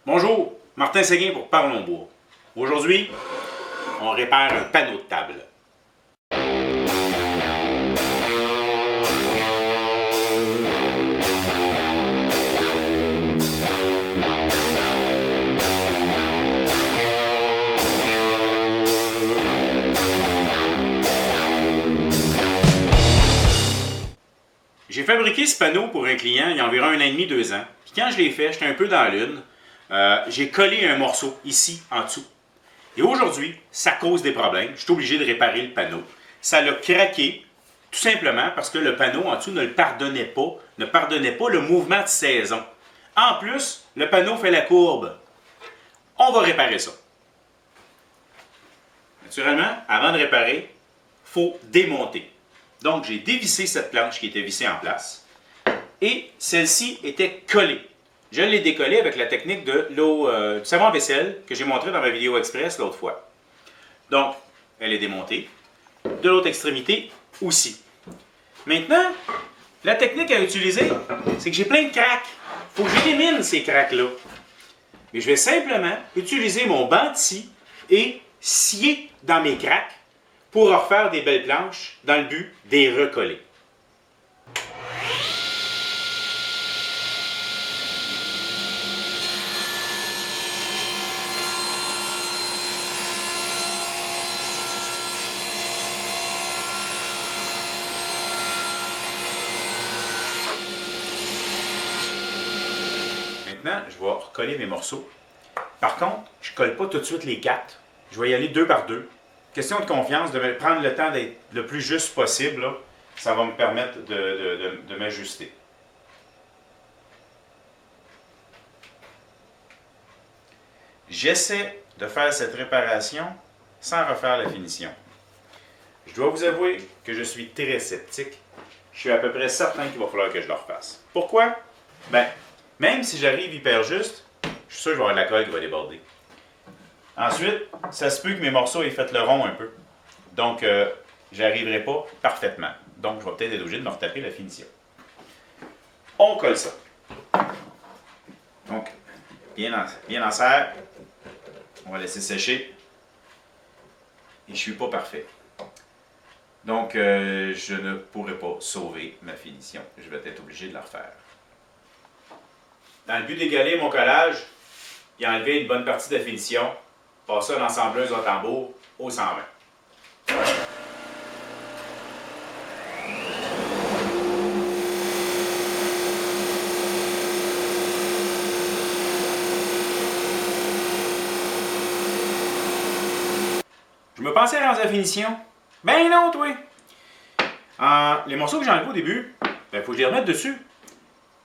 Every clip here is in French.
Bonjour, Martin Séguin pour Parlons Bois. Aujourd'hui, on répare un panneau de table. J'ai fabriqué ce panneau pour un client il y a environ 1 an et demi, 2 ans. Puis quand je l'ai fait, j'étais un peu dans la lune. J'ai collé un morceau ici, en dessous. Et aujourd'hui, ça cause des problèmes. Je suis obligé de réparer le panneau. Ça l'a craqué, tout simplement parce que le panneau en dessous ne pardonnait pas le mouvement de saison. En plus, le panneau fait la courbe. On va réparer ça. Naturellement, avant de réparer, il faut démonter. Donc, j'ai dévissé cette planche qui était vissée en place et celle-ci était collée. Je l'ai décollée avec la technique de du savon à vaisselle que j'ai montré dans ma vidéo express l'autre fois. Donc, elle est démontée. De l'autre extrémité aussi. Maintenant, la technique à utiliser, c'est que j'ai plein de craques. Il faut que j'élimine ces craques-là. Mais je vais simplement utiliser mon banc de scie et scier dans mes craques pour refaire des belles planches dans le but de les recoller. Maintenant, je vais recoller mes morceaux. Par contre, je ne colle pas tout de suite les 4. Je vais y aller 2 par 2. Question de confiance, de prendre le temps d'être le plus juste possible. Là. Ça va me permettre de m'ajuster. J'essaie de faire cette réparation sans refaire la finition. Je dois vous avouer que je suis très sceptique. Je suis à peu près certain qu'il va falloir que je le refasse. Pourquoi? Ben, même si j'arrive hyper juste, je suis sûr que je vais avoir de la colle qui va déborder. Ensuite, ça se peut que mes morceaux aient fait le rond un peu. Donc, j'arriverai pas parfaitement. Donc, je vais peut-être être obligé de me retaper la finition. On colle ça. Donc, bien en serre. On va laisser sécher. Et je ne suis pas parfait. Donc, je ne pourrai pas sauver ma finition. Je vais être obligé de la refaire. Dans le but d'égaler mon collage, et enlever une bonne partie de la finition, passe ça l'ensembleuse au tambour au 120. Je me pensais rendre la finition. Ben non, toi! Les morceaux que j'ai enlevés au début, il faut que je les remette dessus.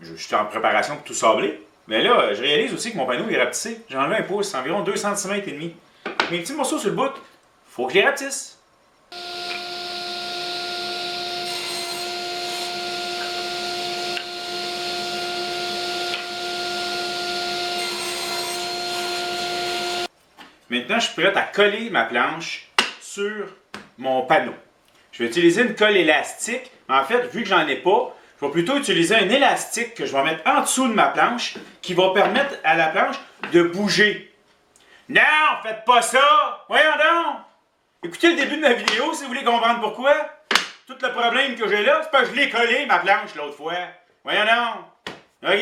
Je suis en préparation pour tout sabler. Mais là, je réalise aussi que mon panneau est rapetissé. J'ai enlevé un pouce, c'est environ 2 cm et demi. Mes petits morceaux sur le bout, faut que je les rapetisse. Maintenant, je suis prêt à coller ma planche sur mon panneau. Je vais utiliser une colle élastique. Mais en fait, vu que j'en ai pas, je vais plutôt utiliser un élastique que je vais mettre en dessous de ma planche qui va permettre à la planche de bouger. Non, faites pas ça! Voyons donc! Écoutez le début de ma vidéo si vous voulez comprendre pourquoi. Tout le problème que j'ai là, c'est parce que je l'ai collé, ma planche, l'autre fois. Voyons donc! OK.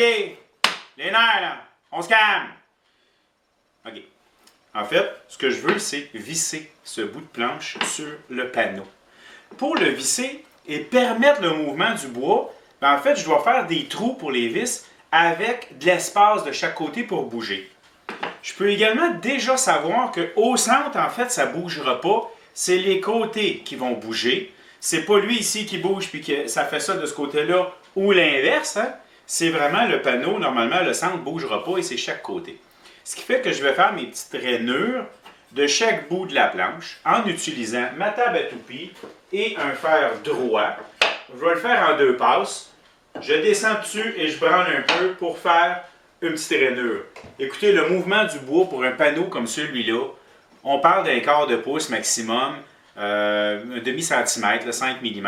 Les nerfs, là. On se calme. OK. En fait, ce que je veux, c'est visser ce bout de planche sur le panneau. Pour le visser et permettre le mouvement du bois, en fait, je dois faire des trous pour les vis avec de l'espace de chaque côté pour bouger. Je peux également déjà savoir qu'au centre, en fait, ça ne bougera pas. C'est les côtés qui vont bouger. C'est pas lui ici qui bouge puis que ça fait ça de ce côté-là ou l'inverse. Hein? C'est vraiment le panneau. Normalement, le centre ne bougera pas et c'est chaque côté. Ce qui fait que je vais faire mes petites rainures de chaque bout de la planche en utilisant ma table à toupie et un fer droit. Je vais le faire en 2 passes. Je descends dessus et je branle un peu pour faire une petite rainure. Écoutez, le mouvement du bois pour un panneau comme celui-là, on parle d'un quart de pouce maximum, un demi-centimètre, 5 mm,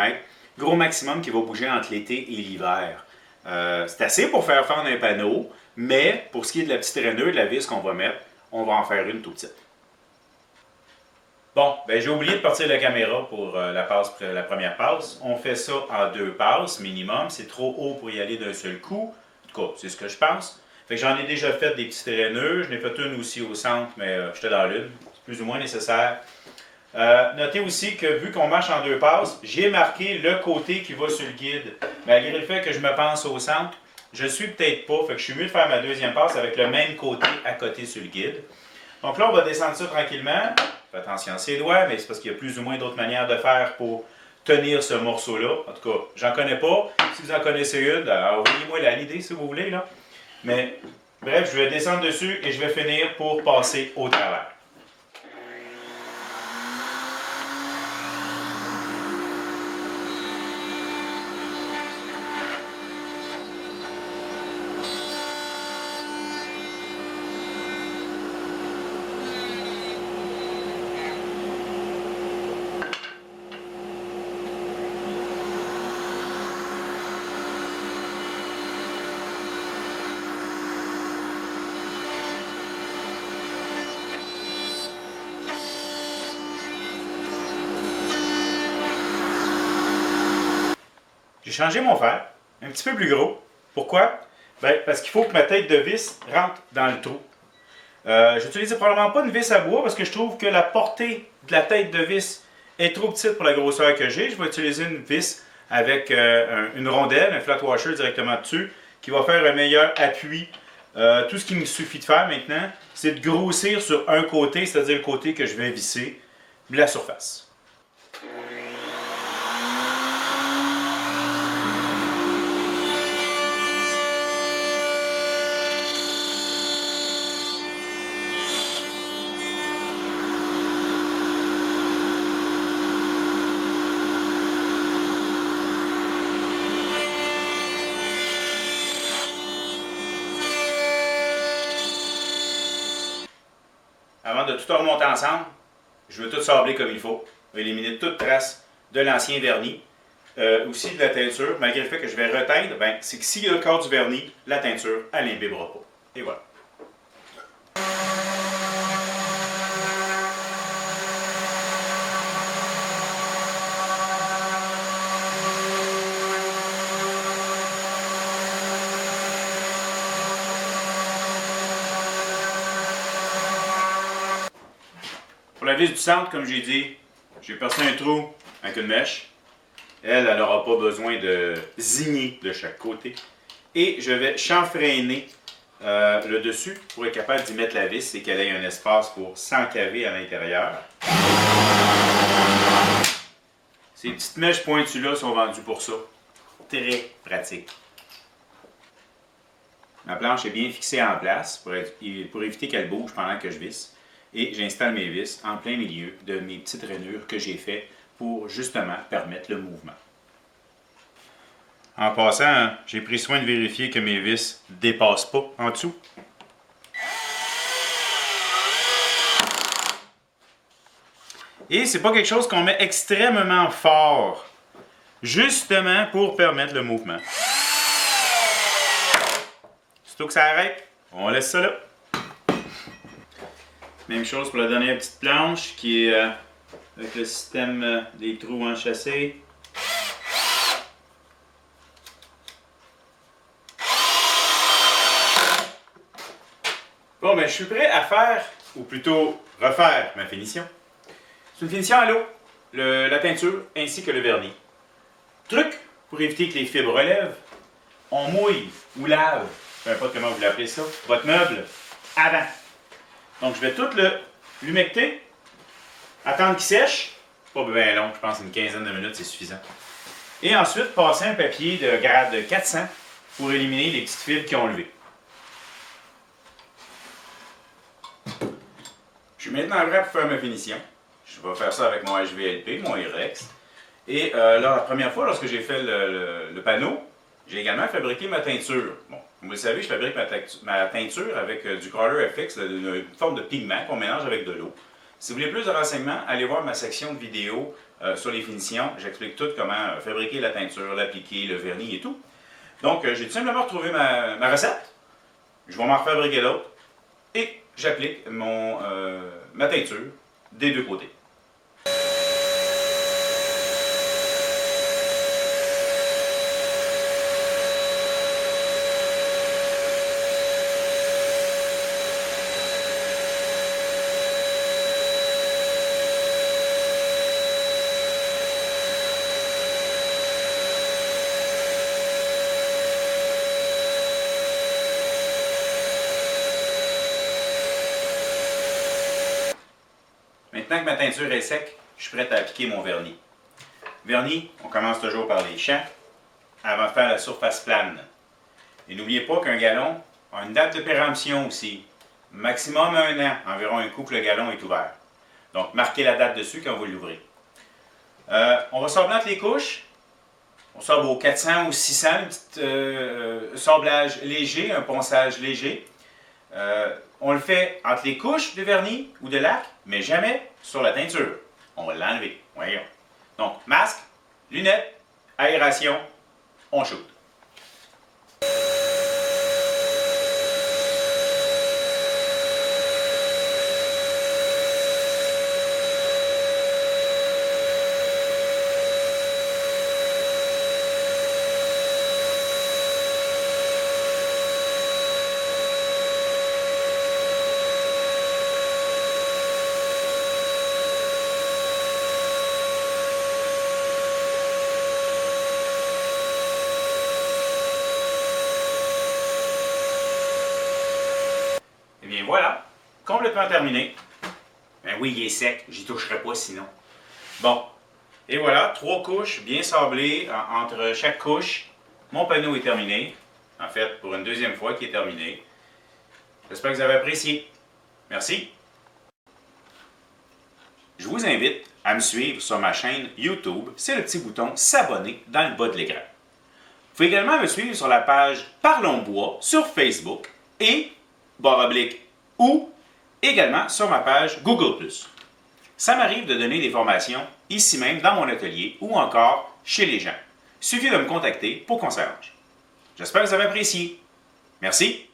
gros maximum qui va bouger entre l'été et l'hiver. C'est assez pour faire fendre un panneau. Mais pour ce qui est de la petite rainure, de la vis qu'on va mettre, on va en faire une tout petite. Bon, ben j'ai oublié de partir la caméra pour la première passe. On fait ça en 2 passes minimum. C'est trop haut pour y aller d'un seul coup. En tout cas, c'est ce que je pense. Fait que j'en ai déjà fait des petites rainures. Je n'ai fait une aussi au centre, mais j'étais dans l'une. C'est plus ou moins nécessaire. Notez aussi que vu qu'on marche en 2 passes, j'ai marqué le côté qui va sur le guide. Malgré le fait que je me pense au centre, je suis peut-être pas. Fait que je suis mieux de faire ma deuxième passe avec le même côté à côté sur le guide. Donc là, on va descendre ça tranquillement. Faites attention à ses doigts, mais c'est parce qu'il y a plus ou moins d'autres manières de faire pour tenir ce morceau-là. En tout cas, j'en connais pas. Si vous en connaissez une, envoyez-moi l'idée si vous voulez. Là. Mais bref, je vais descendre dessus et je vais finir pour passer au travers. J'ai changé mon fer, un petit peu plus gros. Pourquoi? Ben, parce qu'il faut que ma tête de vis rentre dans le trou. J'utilise probablement pas une vis à bois parce que je trouve que la portée de la tête de vis est trop petite pour la grosseur que j'ai. Je vais utiliser une vis avec une rondelle, un flat washer directement dessus, qui va faire un meilleur appui. Tout ce qu'il me suffit de faire maintenant, c'est de grossir sur un côté, c'est-à-dire le côté que je vais visser la surface. Avant de tout remonter ensemble, je veux tout sabler comme il faut. Je vais éliminer toute trace de l'ancien vernis. Aussi de la teinture, malgré le fait que je vais reteindre, ben, c'est que s'il y a encore du vernis, la teinture, elle n'imbibera pas. Et voilà. Pour la vis du centre, comme j'ai dit, j'ai percé un trou avec une mèche. Elle n'aura pas besoin de zigner de chaque côté. Et je vais chanfreiner le dessus pour être capable d'y mettre la vis et qu'elle ait un espace pour s'encaver à l'intérieur. Ces petites mèches pointues-là sont vendues pour ça. Très pratique. Ma planche est bien fixée en place pour éviter qu'elle bouge pendant que je visse. Et j'installe mes vis en plein milieu de mes petites rainures que j'ai faites pour justement permettre le mouvement. En passant, j'ai pris soin de vérifier que mes vis ne dépassent pas en dessous. Et c'est pas quelque chose qu'on met extrêmement fort, justement pour permettre le mouvement. Surtout que ça arrête, on laisse ça là. Même chose pour la dernière petite planche qui est avec le système des trous enchâssés. Bon, ben je suis prêt à faire, ou plutôt refaire ma finition. C'est une finition à l'eau, la teinture ainsi que le vernis. Truc pour éviter que les fibres relèvent, on mouille ou lave, peu importe comment vous l'appelez ça, votre meuble avant. Donc, je vais tout l'humecter, attendre qu'il sèche. Pas bien long, je pense une quinzaine de minutes, c'est suffisant. Et ensuite, passer un papier de grade 400 pour éliminer les petites fibres qui ont levé. Je suis maintenant prêt pour faire ma finition. Je vais faire ça avec mon HVLP, mon Irex. Et là, la première fois, lorsque j'ai fait le panneau, j'ai également fabriqué ma teinture. Bon, comme vous le savez, je fabrique ma teinture avec du Crawler FX, une forme de pigment qu'on mélange avec de l'eau. Si vous voulez plus de renseignements, allez voir ma section de vidéo sur les finitions. J'explique tout comment fabriquer la teinture, l'appliquer, le vernis et tout. Donc, j'ai tout simplement retrouvé ma recette. je vais m'en refabriquer l'autre et j'applique ma teinture des deux côtés. Maintenant que ma teinture est sec, je suis prêt à appliquer mon vernis. Vernis, on commence toujours par les champs avant de faire la surface plane. Et n'oubliez pas qu'un gallon a une date de péremption aussi. Maximum 1 an, environ un coup que le gallon est ouvert. Donc marquez la date dessus quand vous l'ouvrez. On va sabler entre les couches. On sable au 400 ou 600, un petit sablage léger, un ponçage léger. On le fait entre les couches de vernis ou de lac, mais jamais sur la teinture. On va l'enlever. Voyons. Donc, masque, lunettes, aération, on shoot. Et bien voilà, complètement terminé. Ben oui, il est sec, j'y toucherai pas sinon. Bon, et voilà, 3 couches bien sablées entre chaque couche. Mon panneau est terminé. En fait, pour une deuxième fois qu'il est terminé. J'espère que vous avez apprécié. Merci. Je vous invite à me suivre sur ma chaîne YouTube. C'est le petit bouton s'abonner dans le bas de l'écran. Vous pouvez également me suivre sur la page Parlons Bois sur Facebook et ou également sur ma page Google+. Ça m'arrive de donner des formations ici même dans mon atelier ou encore chez les gens. Il suffit de me contacter pour qu'on s'arrange. J'espère que vous avez apprécié. Merci.